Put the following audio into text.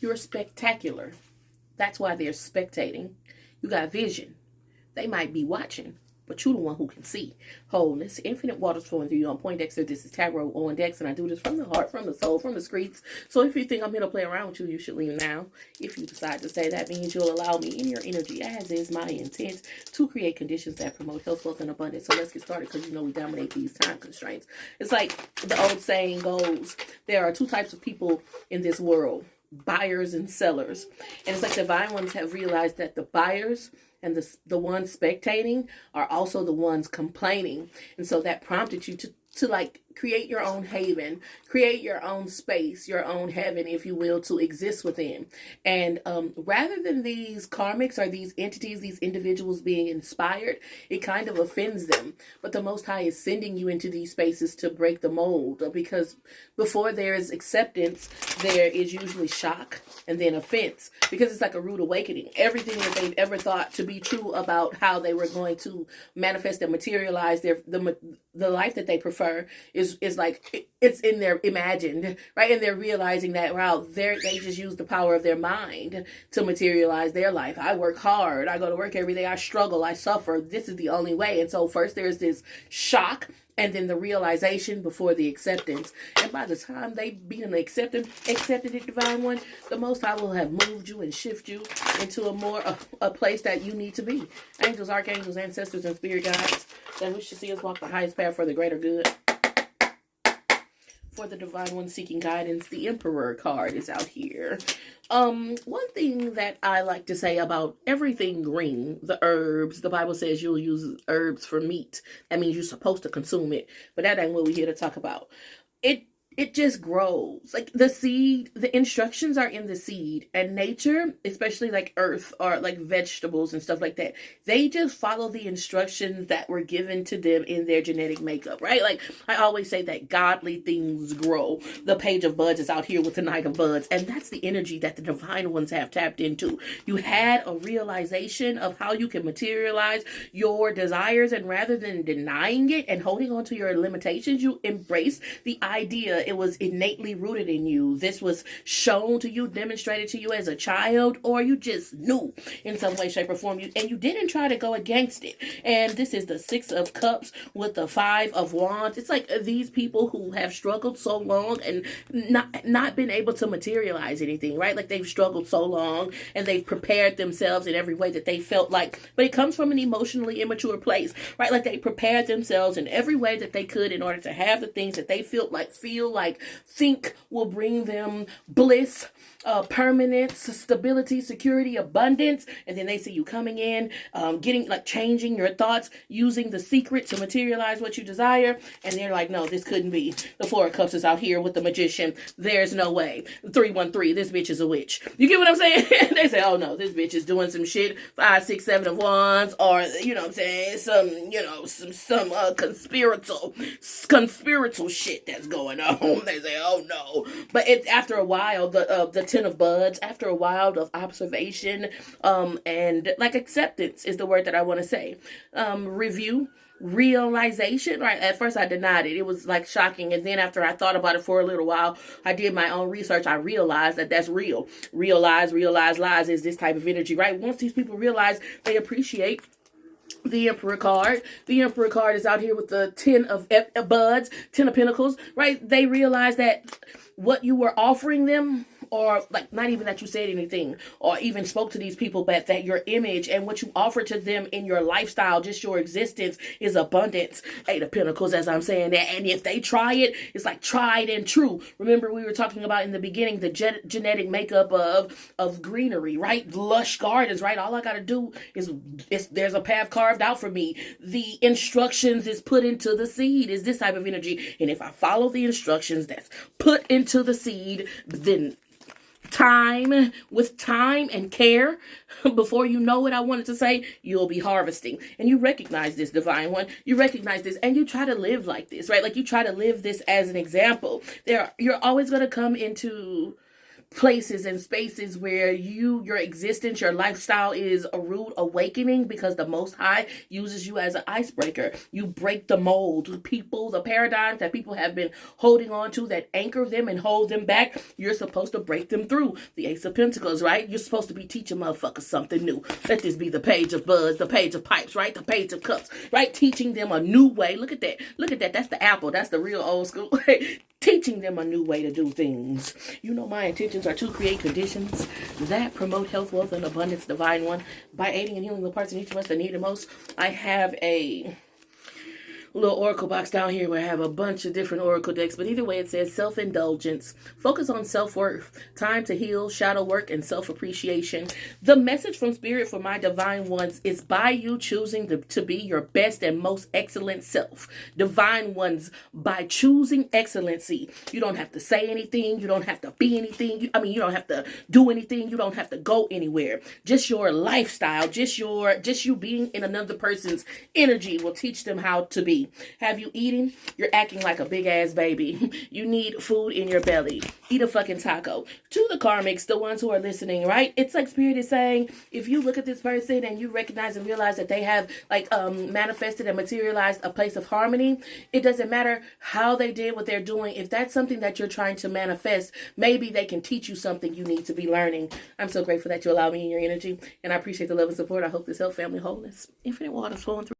You're spectacular. That's why they're spectating. You got vision. They might be watching, but you're the one who can see. Wholeness, infinite waters flowing through you. On Poindexter, this is Tarot on Dex, and I do this from the heart, from the soul, from the streets. So if you think I'm here to play around with you, you should leave now. If you decide to say that means you'll allow me in your energy, as is my intent, to create conditions that promote health, wealth, and abundance. So let's get started, because you know we dominate these time constraints. It's like the old saying goes, there are two types of people in this world: buyers and sellers. And it's like divine ones have realized that the buyers and the ones spectating are also the ones complaining. And so that prompted you to like create your own haven, create your own space, your own heaven, if you will, to exist within. And rather than these karmics or these entities, these individuals being inspired, it kind of offends them. But the Most High is sending you into these spaces to break the mold, because before there is acceptance, there is usually shock and then offense, because it's like a rude awakening. Everything that they've ever thought to be true about how they were going to manifest and materialize the life that they prefer is like it's in their imagined, right? And they're realizing that, wow, they just use the power of their mind to materialize their life. I work hard, I go to work every day, I struggle, I suffer, this is the only way. And so first there's this shock, and then the realization before the acceptance. And by the time they being accepted it, divine one, the Most High will have moved you and shift you into a place that you need to be. Angels, archangels, ancestors, and spirit guides that wish to see us walk the highest path for the greater good. For the divine one seeking guidance, the Emperor card is out here. One thing that I like to say about everything green, the herbs, the Bible says you'll use herbs for meat. That means you're supposed to consume it, but that ain't what we're here to talk about. It just grows. Like the seed, the instructions are in the seed, and nature, especially like earth or like vegetables and stuff like that, they just follow the instructions that were given to them in their genetic makeup, right? Like I always say that godly things grow. The Page of Buds is out here with the Knight of Buds, and that's the energy that the divine ones have tapped into. You had a realization of how you can materialize your desires, and rather than denying it and holding on to your limitations, you embrace the idea. It was innately rooted in you. This was shown to you, demonstrated to you as a child, or you just knew in some way, shape, or form. And you didn't try to go against it. And this is the Six of Cups with the Five of Wands. It's like these people who have struggled so long and not been able to materialize anything, right? Like they've struggled so long and they've prepared themselves in every way that they felt like, but it comes from an emotionally immature place, right? Like they prepared themselves in every way that they could in order to have the things that they feel like think will bring them bliss, permanence, stability, security, abundance. And then they see you coming in, changing your thoughts, using the secret to materialize what you desire. And they're like, no, this couldn't be. The Four of Cups is out here with the Magician. There's no way. 313, this bitch is a witch. You get what I'm saying? They say, oh no, this bitch is doing some shit. 5, 6, 7 of Wands, or you know what I'm saying, some conspiratorial shit that's going on. They say, oh no. But it's after a while, the Ten of Buds, after a while of observation, and like acceptance is the word that I want to say. Review, realization, right? At first I denied it. It was like shocking. And then after I thought about it for a little while, I did my own research. I realized that that's real. Realize lies is this type of energy, right? Once these people realize, they appreciate the Emperor card. The Emperor card is out here with the 10 of Buds, 10 of Pentacles, right? They realize that what you were offering them, or like not even that you said anything or even spoke to these people, but that your image and what you offer to them in your lifestyle, just your existence, is abundance. 8 of Pentacles, as I'm saying that. And if they try it, it's like tried and true. Remember, we were talking about in the beginning the genetic makeup of greenery, right? Lush gardens, right? All I got to do is there's a path carved out for me. The instructions is put into the seed, is this type of energy. And if I follow the instructions that's put into the seed, then with time and care, before you know what I wanted to say, you'll be harvesting. And you recognize this, divine one. You recognize this, and you try to live like this, right? Like you try to live this as an example. You're always going to come into places and spaces where your existence, your lifestyle is a rude awakening, because the Most High uses you as an icebreaker. You break the mold. People, the paradigms that people have been holding on to that anchor them and hold them back, you're supposed to break them through. The Ace of Pentacles, right? You're supposed to be teaching motherfuckers something new. Let this be the Page of Buds, the Page of Pipes, right? The Page of Cups, right? Teaching them a new way. Look at that. Look at that. That's the apple. That's the real old school. Teaching them a new way to do things. You know, my intentions are to create conditions that promote health, wealth, and abundance, divine one, by aiding and healing the parts in each of us that need it most. I have a little oracle box down here where I have a bunch of different oracle decks, but either way it says self-indulgence, focus on self-worth, time to heal, shadow work, and self-appreciation. The message from Spirit for my divine ones is by you choosing to be your best and most excellent self. Divine ones, by choosing excellency, you don't have to say anything, you don't have to be anything, you don't have to do anything, you don't have to go anywhere. Just your lifestyle, just you being in another person's energy will teach them how to be. Have you eaten? You're acting like a big ass baby. You need food in your belly. Eat a fucking taco. To the karmics, the ones who are listening, right? It's like Spirit is saying, if you look at this person and you recognize and realize that they have manifested and materialized a place of harmony, it doesn't matter how they did what they're doing. If that's something that you're trying to manifest, maybe they can teach you something you need to be learning. I'm so grateful that you allow me in your energy, and I appreciate the love and support. I hope this helped family wholeness. Infinite waters flowing through.